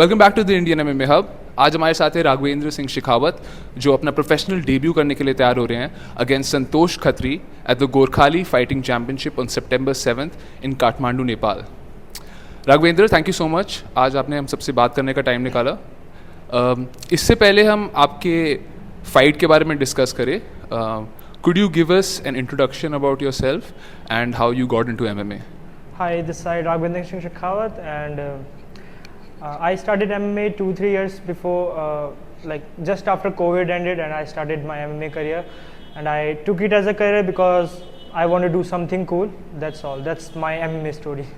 Welcome back to the Indian MMA hub. आज हमारे साथ है राघवेंद्र सिंह शेखावत, जो अपना प्रोफेशनल डेब्यू करने के लिए तैयार हो रहे हैं against Santosh Khatri at the Gorkhali fighting championship on September 7th in Kathmandu, Nepal. Raghavendra, thank you so much, आज आपने हम सबसे बात करने का टाइम निकाला। इससे पहले हम आपके फ़ाइट के बारे में डिस्कस करें, could you give us an introduction about yourself and how you got into MMA? Hi, this is Raghvendra Singh Shekhawat, and I started MMA 2-3 years before, like just after COVID ended, and I started my MMA career. And I took it as a career because I want to do something cool. That's all. That's my MMA story.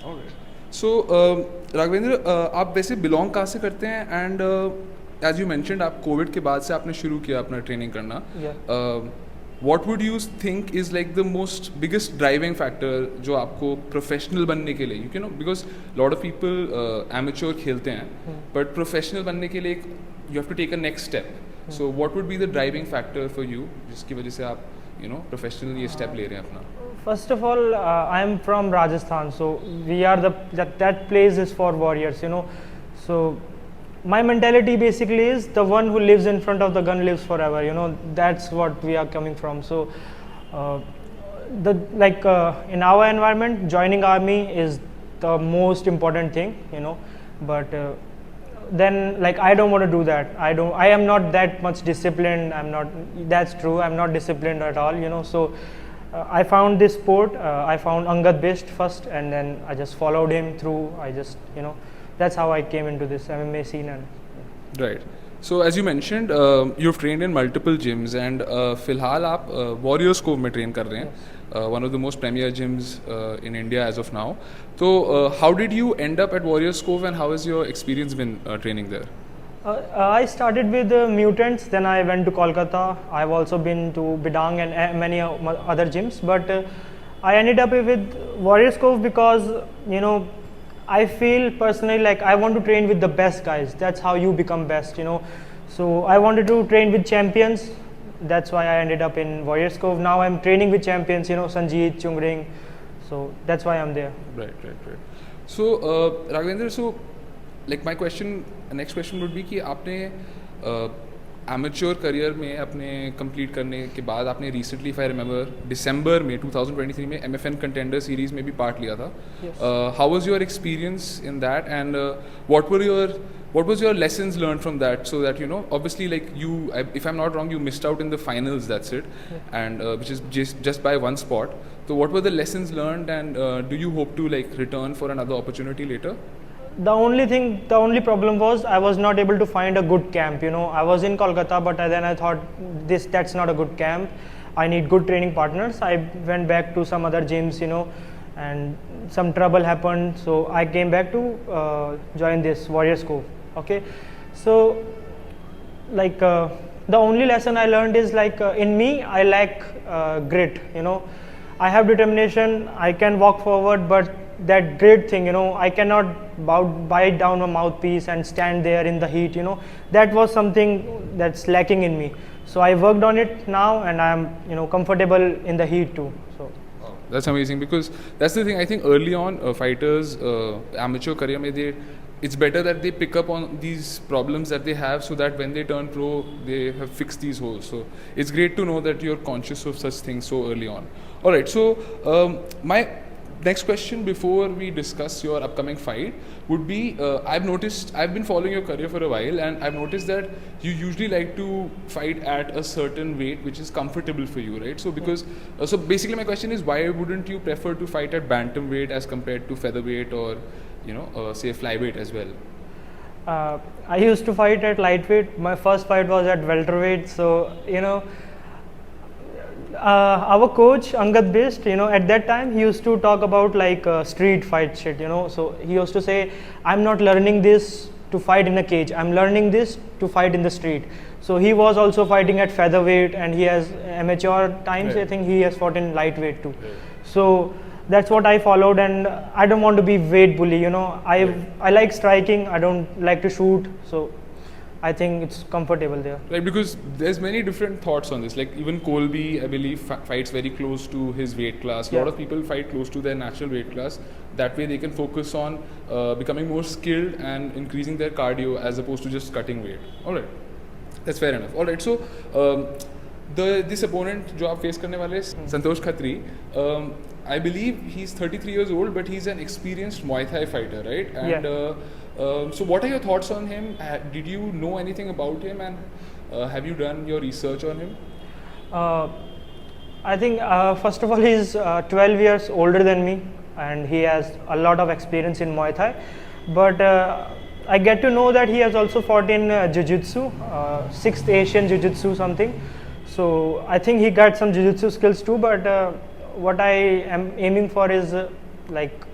Alright. So, Raghavendra, आप वैसे belong कहाँ से करते हैं? And as you mentioned, आप Covid के बाद से आपने शुरू किया अपना ट्रेनिंग करना। What would you think is like the most biggest driving factor जो आपको प्रोफेशनल बनने के लिए, you know, because lot of people amateur खेलते हैं, but प्रोफेशनल बनने के लिए you have to take a next step. So what would be the driving factor for you जिसकी वजह से आप प्रोफेशनल ये स्टेप ले रहे हैं अपना? First of all, I am from Rajasthan, so we are that place is for warriors, you know. So my mentality basically is the one who lives in front of the gun lives forever, you know. That's what we are coming from. So in our environment, joining army is the most important thing, you know. But then I don't want to do that. I am not that much disciplined. That's true, I'm not disciplined at all, you know. So I found this sport, I found Angad best first, and then I just followed him through. I just, you know, that's how I came into this MMA scene. And right. So as you mentioned, you've trained in multiple gyms, and फिलहाल आप Warriors Cove में train कर रहे हैं, one of the most premier gyms in India as of now. So how did you end up at Warriors Cove, and how has your experience been training there? I started with Mutants, then I went to Kolkata. I've also been to Bidang and many other gyms, but I ended up with Warriors Cove because, you know, I feel personally like I want to train with the best guys. That's how you become best, you know. So I wanted to train with champions. That's why I ended up in Warriors Cove. Now I'm training with champions, you know, Sanjeet, Chungring. So that's why I'm there. Right. So Raghvendra, so like my next question would be कि आपने amateur career में अपने complete करने के बाद आपने recently, if I remember, December में 2023 में MFN Contender Series में भी part लिया था. Yes. How was your experience in that, and what was your lessons learned from that, so that, you know, obviously like you, if I'm not wrong, you missed out in the finals, that's it. Yeah. And which is just by one spot. So what were the lessons learned, and do you hope to like return for another opportunity later? The only problem was I was not able to find a good camp, you know. I was in Kolkata, but then I thought that's not a good camp. I need good training partners. I went back to some other gyms, you know, and some trouble happened. So I came back to join this Warriors Cove. Okay, so the only lesson I learned is in me I lack grit, you know. I have determination. I can walk forward, but that great thing, you know, I cannot bite down my mouthpiece and stand there in the heat, you know. That was something that's lacking in me. So I worked on it now, and I'm, you know, comfortable in the heat too. So that's amazing, because that's the thing. I think early on fighters, amateur career mein, it's better that they pick up on these problems that they have, so that when they turn pro, they have fixed these holes. So it's great to know that you're conscious of such things so early on. All right, so my next question before we discuss your upcoming fight would be, I've been following your career for a while, and I've noticed that you usually like to fight at a certain weight which is comfortable for you, right? So because so basically my question is, why wouldn't you prefer to fight at bantamweight as compared to featherweight, or, you know, say flyweight as well? I used to fight at lightweight. My first fight was at welterweight. So, you know, our coach Angad Best, you know, at that time he used to talk about street fight shit, you know. So he used to say, I'm not learning this to fight in a cage, I'm learning this to fight in the street. So he was also fighting at featherweight, and he has amateur times, right. I think he has fought in lightweight too. Right. So that's what I followed, and I don't want to be weight bully, you know. I like striking, I don't like to shoot. So I think it's comfortable there. Right, because there's many different thoughts on this. Like even Colby, I believe, fights very close to his weight class. A lot of people fight close to their natural weight class. That way they can focus on becoming more skilled and increasing their cardio as opposed to just cutting weight. All right, that's fair enough. All right, so this opponent जो आप face करने वाले Santosh Rathi, I believe he's 33 years old, but he's an experienced Muay Thai fighter, right? And so what are your thoughts on him? Did you know anything about him, and have you done your research on him? I think first of all, he's 12 years older than me, and he has a lot of experience in Muay Thai. But I get to know that he has also fought in Jiu-Jitsu, 6th Asian Jiu-Jitsu something. So I think he got some Jiu-Jitsu skills too. But what I am aiming for is like,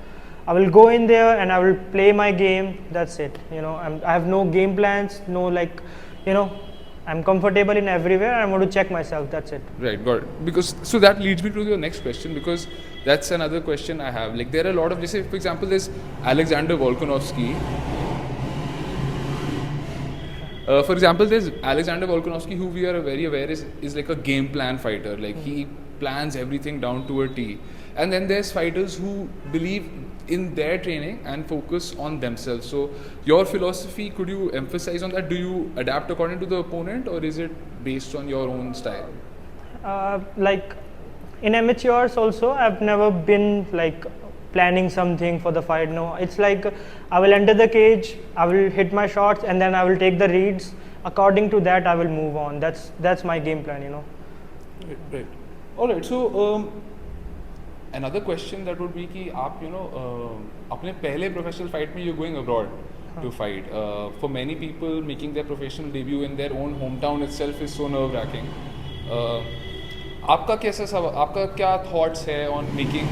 I will go in there and I will play my game. That's it. You know, I have no game plans, no like, you know, I'm comfortable in everywhere. I'm going to check myself. That's it. Right, got it. Because so that leads me to the next question, because that's another question I have. Like there are a lot of, let's say, for example, there's Alexander Volkanovski. For example, there's Alexander Volkanovski, who we are very aware is like a game plan fighter. Like he plans everything down to a T. And then there's fighters who believe in their training and focus on themselves. So your philosophy, could you emphasize on that? Do you adapt according to the opponent, or is it based on your own style? Like in amateurs also, I've never been like planning something for the fight. No, it's like I will enter the cage, I will hit my shots, and then I will take the reads. According to that, I will move on. That's my game plan, you know. Right. All right. So another question that would be कि आप अपने पहले professional fight में you're going abroad to fight. For many people, making their professional debut in their own hometown itself is so nerve-wracking. आपका क्या thoughts है on making?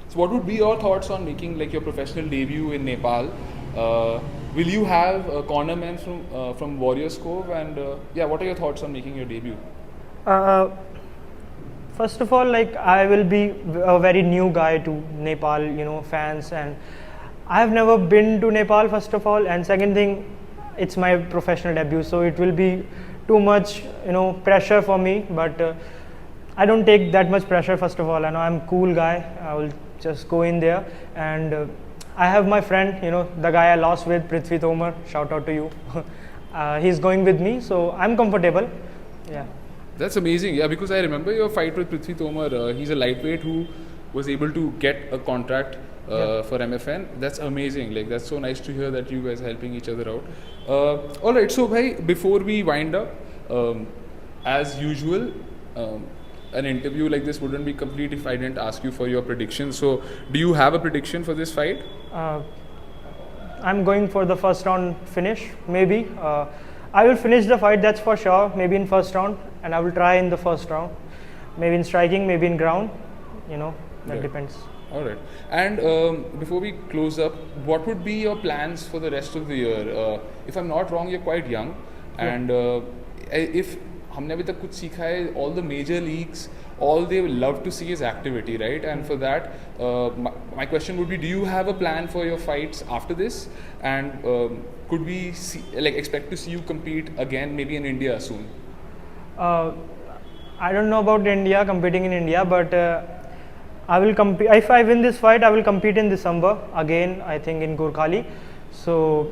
So what would be your thoughts on making like your professional debut in Nepal? Will you have cornermen from Warriors Cove? And what are your thoughts on making your debut? First of all, like I will be a very new guy to Nepal, you know, fans, and I have never been to Nepal, first of all, and second thing, it's my professional debut, so it will be too much, you know, pressure for me. But I don't take that much pressure. First of all, I know I'm a cool guy. I will just go in there, and I have my friend, you know, the guy I lost with, Prithvi Tomar. Shout out to you. He's going with me, so I'm comfortable. Yeah. That's amazing, yeah, because I remember your fight with Prithvi Tomar. He's a lightweight who was able to get a contract for MFN. That's amazing. Like that's so nice to hear that you guys are helping each other out. All right, so bhai, before we wind up, as usual, an interview like this wouldn't be complete if I didn't ask you for your prediction. So, do you have a prediction for this fight? I'm going for the first round finish, maybe. I will finish the fight, that's for sure, maybe in first round, and I will try in the first round. Maybe in striking, maybe in ground, you know, that depends. All right. And before we close up, what would be your plans for the rest of the year? If I'm not wrong, you're quite young, and if हमने अभी तक कुछ सीखा है, all the major leagues, all they love to see is activity, right? And for that, my question would be, do you have a plan for your fights after this? And could we expect to see you compete again, maybe in India soon? I don't know about India, competing in India, but I will compete. If I win this fight, I will compete in December again, I think in Gorkhali. So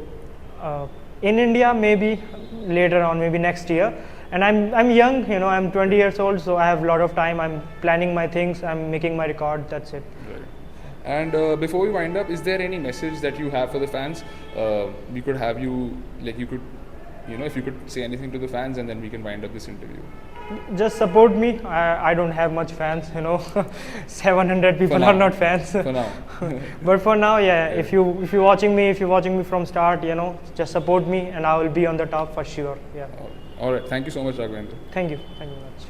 in India, maybe later on, maybe next year. And I'm young, you know, I'm 20 years old, so I have a lot of time. I'm planning my things, I'm making my record, that's it. Right. And before we wind up, is there any message that you have for the fans? We could have you, like you could, you know, if you could say anything to the fans, and then we can wind up this interview. Just support me. I don't have much fans, you know. 700 people are not fans. For now. But for now, yeah. If you're watching me from start, you know, just support me, and I will be on the top for sure. Yeah. All right. Thank you so much, Raghvendra. Thank you. Thank you very much.